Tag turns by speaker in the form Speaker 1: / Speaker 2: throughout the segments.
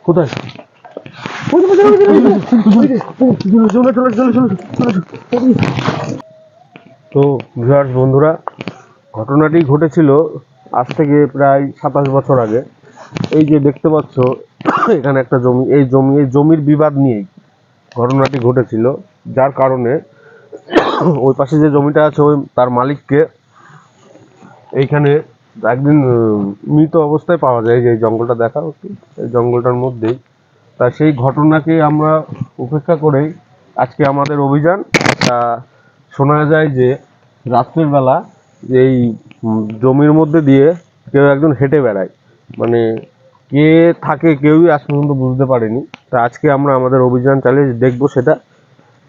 Speaker 1: কোথায়? তো ভিউয়ার্স বন্ধুরা, ঘটনাটি ঘটেছিল আজ থেকে প্রায় 27 বছর আগে। এই যে দেখতে পাচ্ছ এখানে একটা জমি, এই জমির বিবাদ নিয়েই ঘটনাটি ঘটেছিল, যার কারণে ওই পাশে যে জমিটা আছে ওই তার মালিককে এইখানে একদিন মৃত অবস্থায় পাওয়া যায়। যে জঙ্গলটা দেখা হচ্ছে, এই জঙ্গলটার মধ্যেই। তা সেই ঘটনাকে আমরা উপেক্ষা করেই আজকে আমাদের অভিযান। তা শোনা যায় যে রাত্রের বেলা এই জমির মধ্যে দিয়ে কেউ একজন হেঁটে বেড়ায়, মানে কে থাকে কেউই আজ পর্যন্ত বুঝতে পারেনি। তা আজকে আমরা আমাদের অভিযান চালিয়ে দেখবো সেটা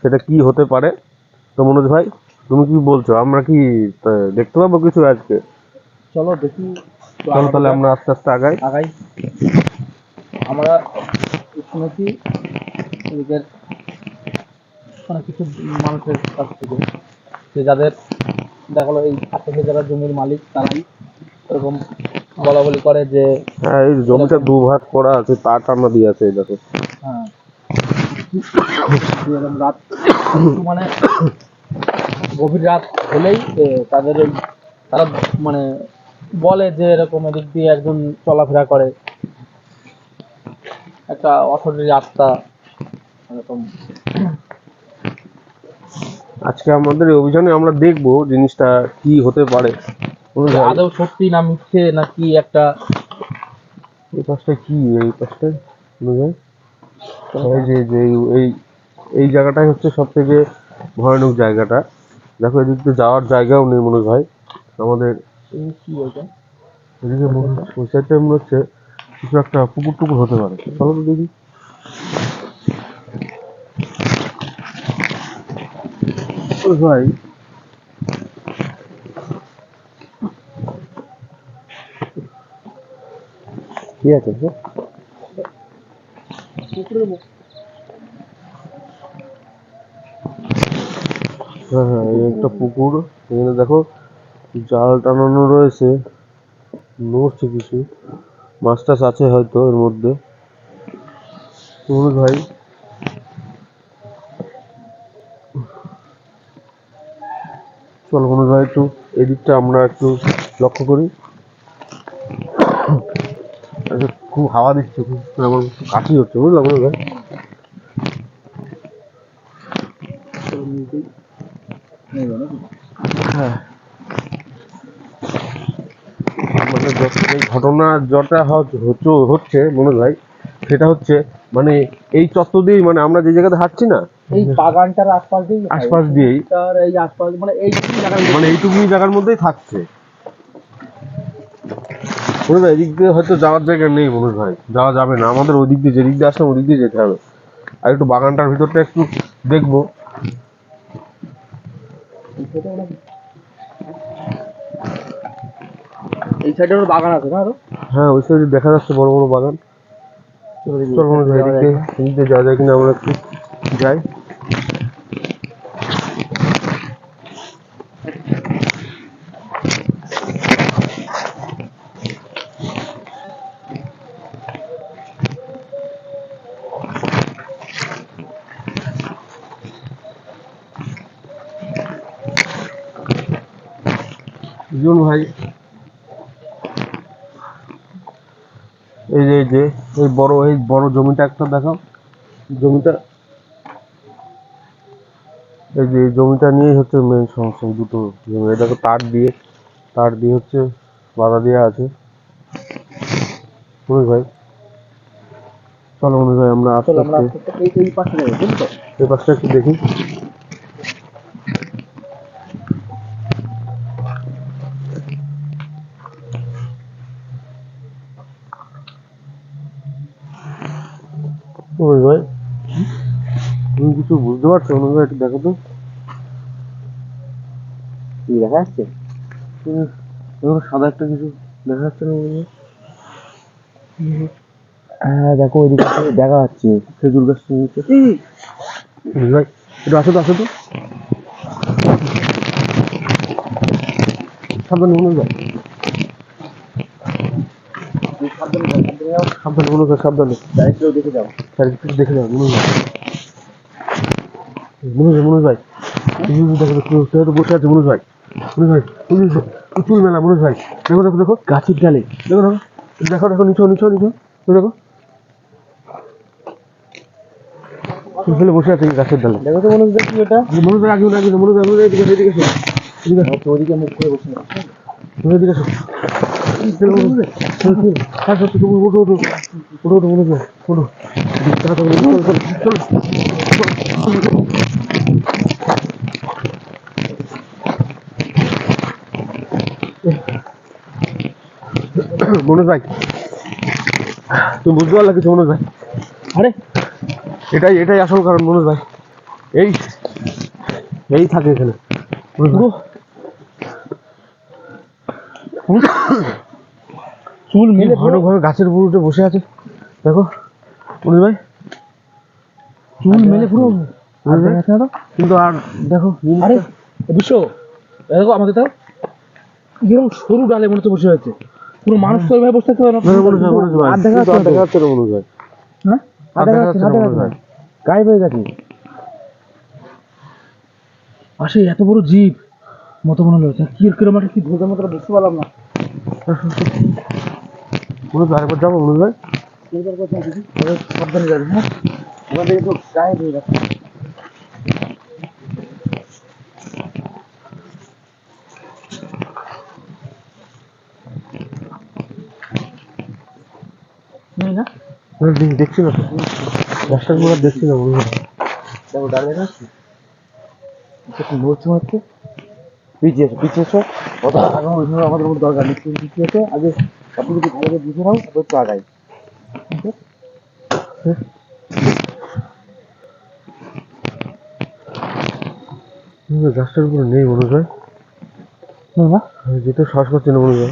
Speaker 1: সেটা কি হতে পারে। তো মনোজ ভাই, তুমি কি বলছো, আমরা কি দেখতে পাবো কিছু আজকে?
Speaker 2: চলো দেখি।
Speaker 1: চলো তাহলে আমরা আস্তে আস্তে আগাই।
Speaker 2: আমরা শুনেছি এদিকের অনেক কিছু মানুষের কাছ থেকে, যে যাদের দেখা গেলো এই আশেপাশে যারা জমির মালিক তারাই এরকম বলা বলি করে যে
Speaker 1: হ্যাঁ, এই জমিটা দুভাগ করা আছে, তার টানা দিয়ে আছে, এই দেখো।
Speaker 2: হ্যাঁ, এরকম রাত মানে গভীর রাত হলেই তাদের তারা মানে বলে যে এরকম এদিক দিয়ে একজন চলাফেরা করে, একটা অশরীরী আত্মা এরকম।
Speaker 1: আজকে আমাদের এই অভিযানে আমরা দেখবো জিনিসটা কি হতে পারে।
Speaker 2: আদৌ সত্যি না মিথ্যে না কি একটা।
Speaker 1: এই পাশটা কি, এই পাশটা এই যে যে এই এই জায়গাটাই হচ্ছে সব থেকে ভয়ানক জায়গাটা। দেখো এদিক দিয়ে যাওয়ার জায়গাও নেই মনে হয় আমাদের।
Speaker 2: কি ওইটা?
Speaker 1: এদিকে ওই সাইডটা মনে হচ্ছে কিছু একটা পুকুর টুকুর হতে পারে। চলো তো দেখি। ভাই কি আছে? হ্যাঁ হ্যাঁ, এই একটা পুকুর। এখানে দেখো জাল টানানো রয়েছে, নড়ছে কিছু, মাছ টাছ আছে হয়তো এর মধ্যে। ভাই চলো মনোজ ভাই, একটু এদিকটা আমরা একটু লক্ষ্য করি। খুব হাওয়া দিচ্ছে, খুব আমার কাশি হচ্ছে, বুঝলাম মনোজ ভাই। হ্যাঁ, মানে এই ঘটনা যেটা হচ্ছে মনোজ ভাই, সেটা হচ্ছে মানে এই চত্বর দিয়েই, মানে আমরা যে জায়গাতে হাঁটছি না,
Speaker 2: এই বাগানটার
Speaker 1: আশপাশ দিয়েই,
Speaker 2: এই আশপাশ মানে
Speaker 1: এইটুকুনি জায়গার মধ্যেই থাকছে। মনোজ ভাই এদিক দিয়ে হয়তো যাওয়ার জায়গা নেই মনোজ ভাই, যাওয়া যাবে না আমাদের। ওই দিক দিয়ে, যেদিক দিয়ে আসলাম ওদিক দিয়ে যেতে হবে। আর একটু বাগানটার ভিতরটা একটু দেখবো।
Speaker 2: এই সাইডে ওর বাগান আছে না আরো?
Speaker 1: হ্যাঁ, ওই সাইডে দেখা যাচ্ছে বড় বড় বাগান। চল মনোজ ভাই, এদিক দিয়ে যাওয়া যায় কিনা, আমরা একটু যাই। জুন ভাই, এই যে এই বড় জমিটা একটা দেখাও। জমিটা, এই যে জমিটা নিয়েই হচ্ছে মেন সমস্যা। দুটো জমি, এই দেখো তার দিয়ে হচ্ছে বাধা দেওয়া আছে। মনোজ ভাই চলো মনোজ ভাই, আমরা আস্তে আস্তে
Speaker 2: এই পাশে যাবো, বুঝলি?
Speaker 1: এই পাশটা একটু দেখি। মনোজ ভাই, তুমি কিছু বুঝতে পারছো? মনোজ ভাই একটু দেখো তো,
Speaker 2: কি দেখা যাচ্ছে?
Speaker 1: সাদা একটা কিছু দেখা যাচ্ছে না মনোজ ভাই?
Speaker 2: হ্যাঁ দেখো ওইদিকে দেখা যাচ্ছে
Speaker 1: খেজুর গাছ নিচে। মনোজ ভাই একটু আসো তো, আসো তো, সাবধানে মনোজ ভাই। সাবধানে মনোজ ভাই, সাবধানে
Speaker 2: চারিদিকেও দেখে যাও।
Speaker 1: চারিদিকে দেখে যাও মনোজ ভাই। মনোজ ভাই এই যে দেখো কেউ তো বসে আছে মনোজ ভাই। মনোজ ভাই চুল মেলা মনোজ ভাই, দেখো দেখো দেখো
Speaker 2: গাছের ডালে
Speaker 1: দেখো দেখো দেখো দেখো নিচো নিচো নিচো দেখো চুল ফেলে বসে আছে এই গাছের ডালে।
Speaker 2: দেখো তো মনে হচ্ছে এটা
Speaker 1: মনোজ ভাই আগে আগে মনোজ ভাই এদিকে এসো, এদিকে এসো, এদিকে এসো,
Speaker 2: ওদিকে মুখ করে বসে আছে।
Speaker 1: এদিকে এসো। হ্যাঁ সত্যি তুমি ওঠো ওঠো ওঠো ওঠো মনোজ ভাই ওঠো। তাড়াতাড়ি চলো চলো চলো। মনোজ ভাই তুমি বুঝতে পারলা কিছু মনোজ ভাই?
Speaker 2: আরে
Speaker 1: এটাই আসল কারণ মনোজ ভাই, এই এই থাকে এখানে
Speaker 2: পুরো চুল মেলে
Speaker 1: ঘন ঘন গাছের উপর উঠে বসে আছে দেখো মনোজ ভাই,
Speaker 2: চুল মেলে পুরো
Speaker 1: মনোজ ভাই, কিন্তু আর দেখো
Speaker 2: আরে বিশ্ব দেখো আমাদের তো যেরকম সরু ডালে মনে হচ্ছে বসে আছে, পুরো মানুষ তো ওইভাবে বসে থাকতে পারে না।
Speaker 1: মনোজ ভাই মনোজ ভাই
Speaker 2: আর দেখা
Speaker 1: কিন্তু আর
Speaker 2: যাচ্ছে
Speaker 1: দেখা যাচ্ছে না মনোজ ভাই,
Speaker 2: হ্যাঁ
Speaker 1: আর দেখা যাচ্ছে না মনোজ ভাই।
Speaker 2: গায়েব হয়ে গেছে। আসে এত বড় জীব মতো মনে হলো কি কিরকম একটা কি ধোকার মতো বুঝতে পারলাম না।
Speaker 1: মনোজ ভাই আরেকবার যাবো মনোজ ভাই।
Speaker 2: সাবধানে যাবেন হ্যাঁ, আমাদের একটু গায়েব হয়ে গেছে। নেই না
Speaker 1: দেখছি না তো গাছটার উপর আর দেখছি না মনোজ ভাই।
Speaker 2: দেখো ডালে আছে একটু নড়ছে হচ্ছে। পিছিয়েছো কত আগে ওইভাবে আমাদের কোনো দরকার নেই, তুমি পিছিয়েছো আগে আপনি যদি ভালো করে বুঝে নাও তারপর একটু আগাই।
Speaker 1: গাছটার উপরে নেই মনোজ ভাই,
Speaker 2: না
Speaker 1: আমি যেতে শ্বাস করছি না মনোজ ভাই।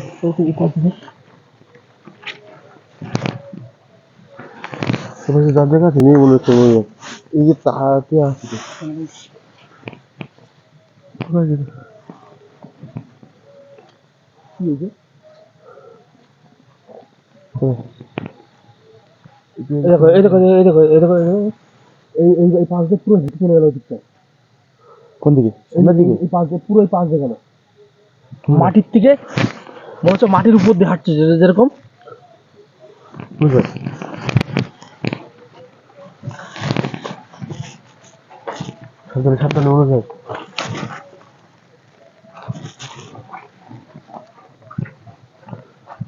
Speaker 1: তোমার যার জায়গা আছে নেই মনে হচ্ছে মনোজ ভাই। এই যে তাহাতে আসছে কোথায় গেল?
Speaker 2: কি হয়েছে? এই দেখো এই পাশ দিয়ে পুরো হেঁটে চলে গেল ওই দিকটা।
Speaker 1: কোন দিকে? সামনের দিকে?
Speaker 2: এই পাশ দিয়ে পুরো এই পাশ দিয়ে গেল মাটির থেকে, মনে হচ্ছে মাটির উপর দিয়ে হাঁটছে যেরকম।
Speaker 1: বুঝতে সাবধানে সাবধানে মনোজ ভাই।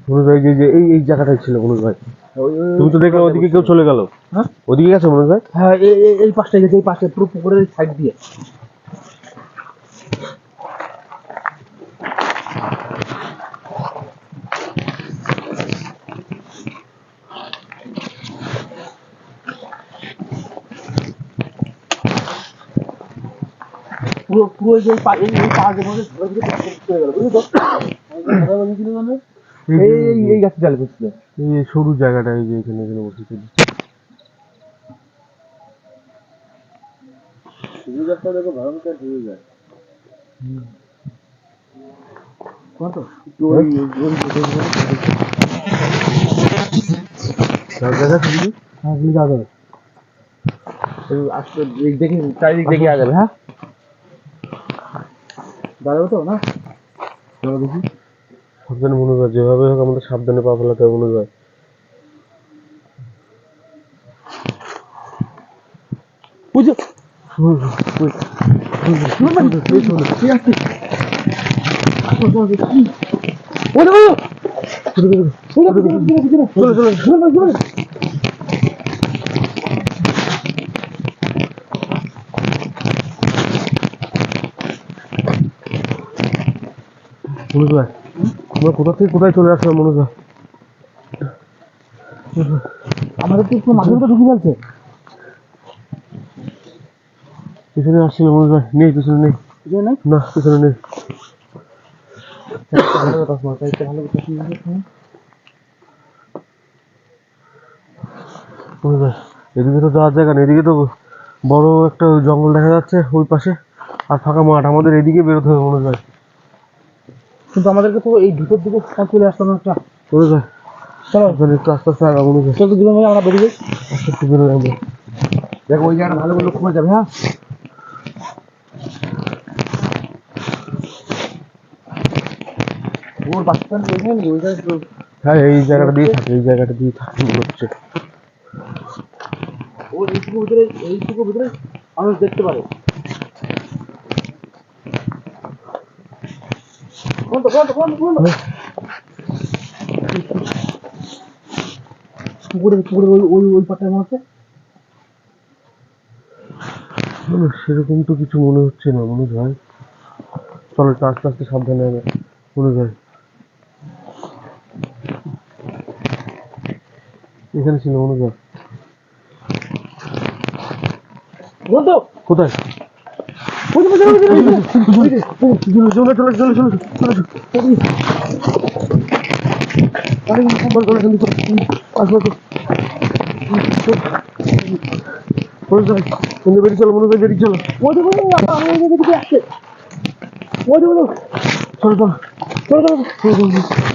Speaker 1: মনোজ ভাই যে এই জায়গাটাই ছিল মনোজ ভাই, তুমি তো দেখলে ওদিকে কেউ চলে গেল।
Speaker 2: হ্যাঁ
Speaker 1: ওদিকে গেছে মনোজ ভাই?
Speaker 2: হ্যাঁ এই পাশটা গেছে, এই পাশে পুরো পুকুরের সাইড দিয়ে। পুরো পুরো যে এই পাশ দিয়ে মনে হচ্ছে ঘরের ভিতরে চলে গেল, বুঝলি তো? এই গাছের ডালে বসছিল।
Speaker 1: এই সরু জায়গাটা এই যে এখানে এখানে বসেছে। দেখো ভয়ঙ্কর হয়ে যায়।
Speaker 2: কত
Speaker 1: জায়গা ছিল
Speaker 2: হ্যাঁ তুমি যাবে আসলে দেখি চারিদিক দেখে যাবে। হ্যাঁ দাঁড়াবো তো না, চলো দেখি।
Speaker 1: সাবধানে মনোজ ভাই, যেভাবে হোক আমাদের সাবধানে পা ফেলাতে হবে মনোজ ভাই।
Speaker 2: বুঝো
Speaker 1: মনোজ ভাই তোমরা কোথা থেকে কোথায় চলে আসছো মনোজ ভাই?
Speaker 2: আমাদের তো মাঠের মতো ঢুকে যাচ্ছে।
Speaker 1: পিছনে আসছি না মনোজ ভাই, নেই পিছনে নেই, না পিছনে নেই। মনোজ ভাই এদিকে তো যাওয়ার জায়গা নেই, এদিকে তো বড় একটা জঙ্গল দেখা যাচ্ছে ওই পাশে, আর ফাঁকা মাঠ, আমাদের এদিকে বেরোতে হবে মনোজ ভাই।
Speaker 2: কিন্তু আমাদেরকে তো এই ভিতর দিকে চলে আসলাম একটা।
Speaker 1: মনোজ ভাই
Speaker 2: চলো
Speaker 1: চল একটু আস্তে আস্তে আগা মনে হয়।
Speaker 2: চল তো জীবন ভাই আমরা বেরিয়ে যাই।
Speaker 1: একটু বেরোয় আমরা।
Speaker 3: দেখো ওই জায়গাটা ভালো করে লক্ষ্য করে যাবে, হ্যাঁ? ওর বাচ্চা ওইখানে ওই জায়গায়
Speaker 1: হ্যাঁ এই জায়গাটা দিয়ে থাকে, এই জায়গাটা দিয়ে থাকে মনে হচ্ছে।
Speaker 2: ওর এইটুকু ভিতরে মানুষ দেখতে পারে। পুকুরে ওই পাটটা মনে হচ্ছে।
Speaker 1: না, সেরকম তো কিছু মনে হচ্ছে না মনে হয়। চলো একটু আস্তে আস্তে সাবধানে হবে মনে হয়। এখানে ছিল মনে হয়।
Speaker 2: বন্ধু
Speaker 1: কোথায়? চলে চলে চলে চলে বেরিয়ে চলো মনে হয়, বেরিয়ে চলো।
Speaker 2: আসছে
Speaker 1: চলো চলো চলো চলো